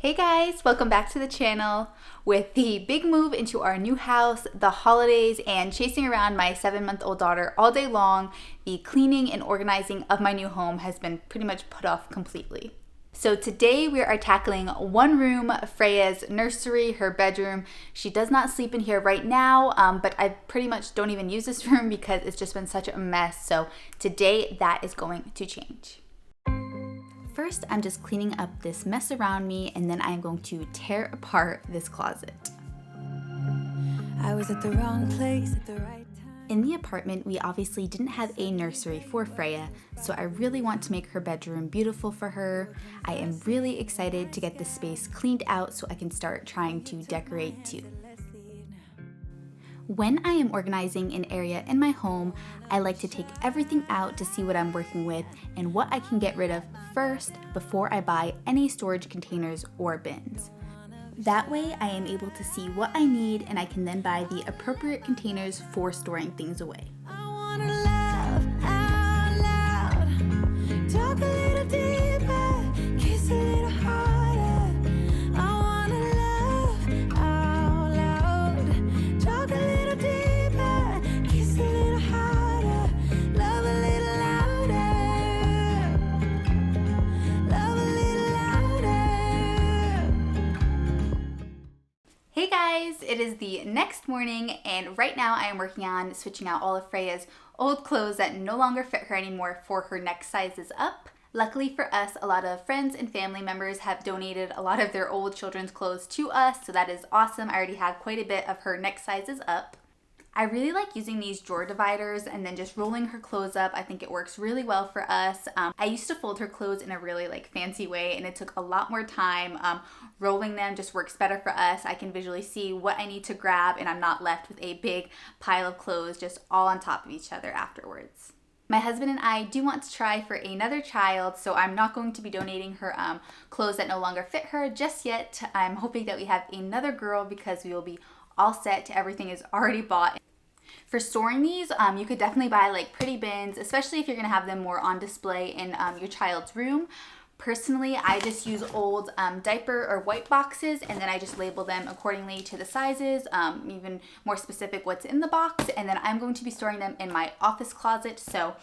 Hey guys, welcome back to the channel. With the big move into our new house, the holidays, and chasing around my 7-month-old daughter all day long, the cleaning and organizing of my new home has been pretty much put off completely. So today we are tackling one room, Freya's nursery, her bedroom. She does not sleep in here right now, but I pretty much don't even use this room because it's just been such a mess. So today that is going to change. First, I'm just cleaning up this mess around me, and then I'm going to tear apart this closet. I was at the wrong place at the right time. In the apartment, we obviously didn't have a nursery for Freya, so I really want to make her bedroom beautiful for her. I am really excited to get this space cleaned out so I can start trying to decorate too. When I am organizing an area in my home, I like to take everything out to see what I'm working with and what I can get rid of first before I buy any storage containers or bins. That way I am able to see what I need and I can then buy the appropriate containers for storing things away. I wanna laugh out loud, talk a little deeper, kiss a little harder. I wanna laugh out loud, talk a little deeper, kiss a little harder, love a little louder, love a little louder. Hey guys, it is the next morning and right now I am working on switching out all of Freya's old clothes that no longer fit her anymore for her next sizes up. Luckily for us, a lot of friends and family members have donated a lot of their old children's clothes to us, so that is awesome. I already have quite a bit of her next sizes up. I really like using these drawer dividers and then just rolling her clothes up. I think it works really well for us. I used to fold her clothes in a really fancy way and it took a lot more time. Rolling them just works better for us. I can visually see what I need to grab and I'm not left with a big pile of clothes just all on top of each other afterwards. My husband and I do want to try for another child, so I'm not going to be donating her clothes that no longer fit her just yet. I'm hoping that we have another girl because we will be all set. Everything is already bought. For storing these, you could definitely buy pretty bins, especially if you're gonna have them more on display in your child's room. Personally, I just use old diaper or white boxes and then I just label them accordingly to the sizes, even more specific what's in the box, and then I'm going to be storing them in my office closet. So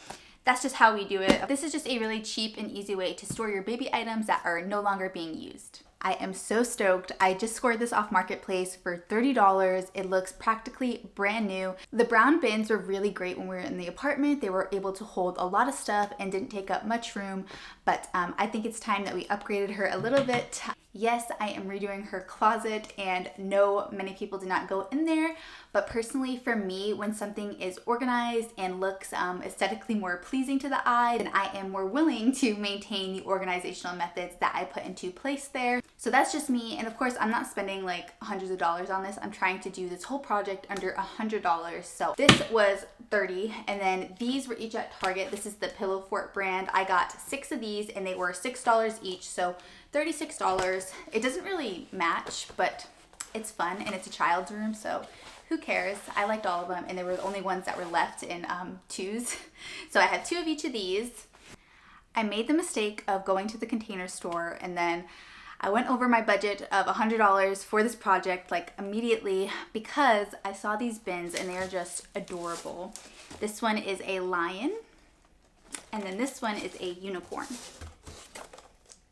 that's just how we do it. This is just a really cheap and easy way to store your baby items that are no longer being used. I am so stoked. I just scored this off Marketplace for $30. It looks practically brand new. The brown bins were really great when we were in the apartment. They were able to hold a lot of stuff and didn't take up much room, but I think it's time that we upgraded her a little bit. Yes, I am redoing her closet and no, many people do not go in there, but personally for me, when something is organized and looks aesthetically more pleasing to the eye, then I am more willing to maintain the organizational methods that I put into place there. So that's just me, and of course I'm not spending hundreds of dollars on this. I'm trying to do this whole project under $100. So this was $30, and then these were each at Target. This is the Pillow Fort brand. I got 6 of these and they were $6 each, so $36. It doesn't really match, but it's fun and it's a child's room, so who cares? I liked all of them and they were the only ones that were left in twos. So I had 2 of each of these. I made the mistake of going to the Container Store and then I went over my budget of $100 for this project immediately because I saw these bins and they are just adorable. This one is a lion and then this one is a unicorn.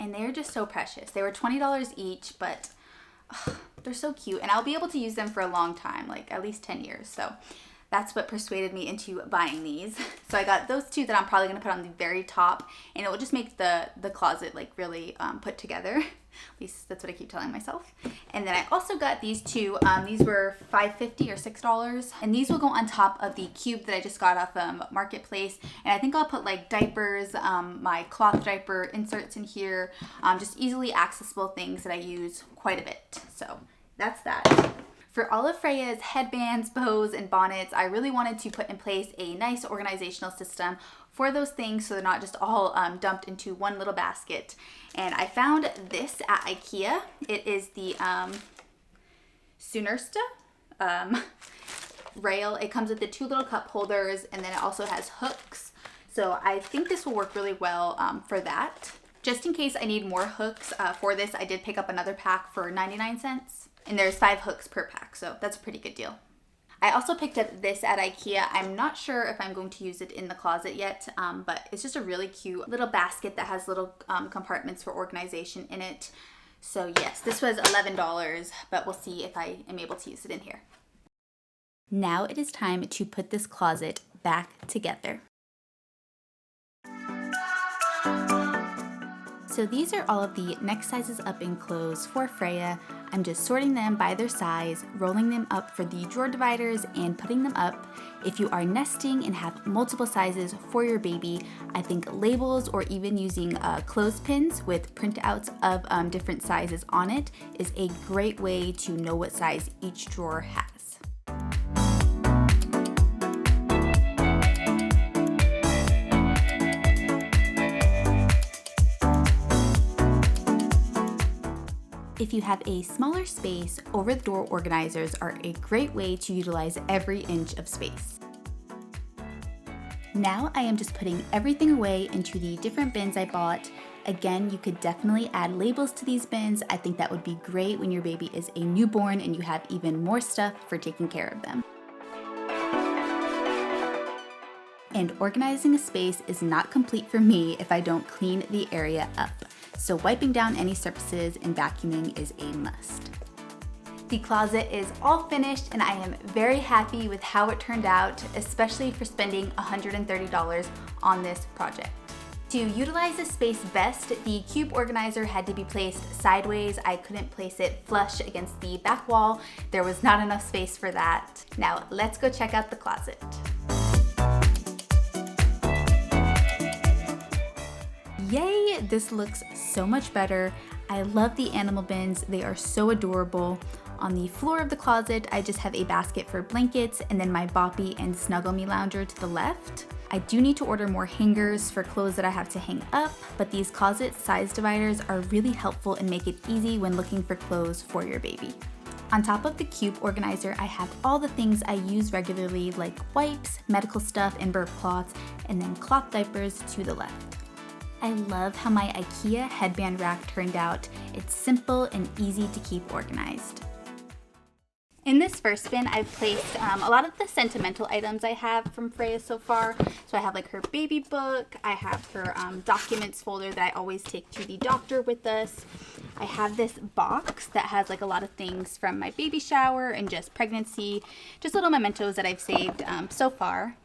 And they're just so precious. They were $20 each, but they're so cute. And I'll be able to use them for a long time, at least 10 years. So that's what persuaded me into buying these. So I got those 2 that I'm probably gonna put on the very top, and it will just make the closet really put together. At least that's what I keep telling myself. And then I also got these 2. These were $5.50 or $6, and these will go on top of the cube that I just got off Marketplace. And I think I'll put diapers, my cloth diaper inserts in here, just easily accessible things that I use quite a bit. So that's that. For all of Freya's headbands, bows, and bonnets, I really wanted to put in place a nice organizational system for those things so they're not just all dumped into one little basket. And I found this at Ikea. It is the Nursery rail. It comes with the 2 little cup holders and then it also has hooks. So I think this will work really well for that. Just in case I need more hooks for this, I did pick up another pack for 99 cents. And there's 5 hooks per pack, so that's a pretty good deal. I also picked up this at Ikea. I'm not sure if I'm going to use it in the closet yet, but it's just a really cute little basket that has little compartments for organization in it. So yes, this was $11, but we'll see if I am able to use it in here. Now it is time to put this closet back together. So these are all of the next sizes up in clothes for Freya. I'm just sorting them by their size, rolling them up for the drawer dividers, and putting them up. If you are nesting and have multiple sizes for your baby, I think labels or even using clothespins with printouts of different sizes on it is a great way to know what size each drawer has. If you have a smaller space, over-the-door organizers are a great way to utilize every inch of space. Now I am just putting everything away into the different bins I bought. Again, you could definitely add labels to these bins. I think that would be great when your baby is a newborn and you have even more stuff for taking care of them. And organizing a space is not complete for me if I don't clean the area up. So wiping down any surfaces and vacuuming is a must. The closet is all finished and I am very happy with how it turned out, especially for spending $130 on this project. To utilize the space best, the cube organizer had to be placed sideways. I couldn't place it flush against the back wall. There was not enough space for that. Now let's go check out the closet. Yay, this looks so much better. I love the animal bins. They are so adorable. On the floor of the closet, I just have a basket for blankets and then my Boppy and Snuggle Me lounger to the left. I do need to order more hangers for clothes that I have to hang up, but these closet size dividers are really helpful and make it easy when looking for clothes for your baby. On top of the cube organizer, I have all the things I use regularly like wipes, medical stuff, and burp cloths, and then cloth diapers to the left. I love how my Ikea headband rack turned out. It's simple and easy to keep organized. In this first bin, I've placed a lot of the sentimental items I have from Freya so far. So I have like her baby book, I have her documents folder that I always take to the doctor with us. I have this box that has like a lot of things from my baby shower and just pregnancy, just little mementos that I've saved so far.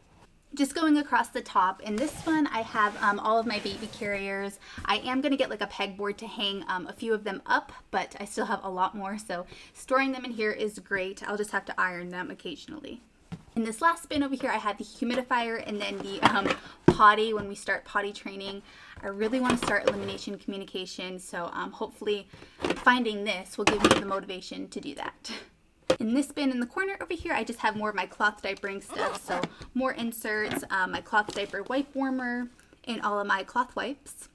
Just going across the top, in this one I have all of my baby carriers. I am going to get like a pegboard to hang a few of them up, but I still have a lot more, so storing them in here is great. I'll just have to iron them occasionally. In this last bin over here I have the humidifier and then the potty when we start potty training. I really want to start elimination communication, so hopefully finding this will give me the motivation to do that. In this bin in the corner over here, I just have more of my cloth diapering stuff, so more inserts, my cloth diaper wipe warmer, and all of my cloth wipes.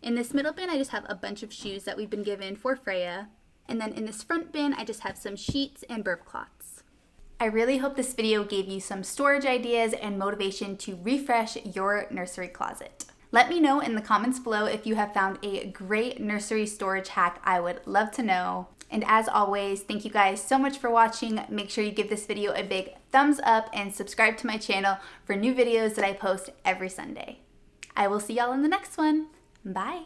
In this middle bin, I just have a bunch of shoes that we've been given for Freya. And then in this front bin, I just have some sheets and burp cloths. I really hope this video gave you some storage ideas and motivation to refresh your nursery closet. Let me know in the comments below if you have found a great nursery storage hack. I would love to know. And as always, thank you guys so much for watching. Make sure you give this video a big thumbs up and subscribe to my channel for new videos that I post every Sunday. I will see y'all in the next one. Bye.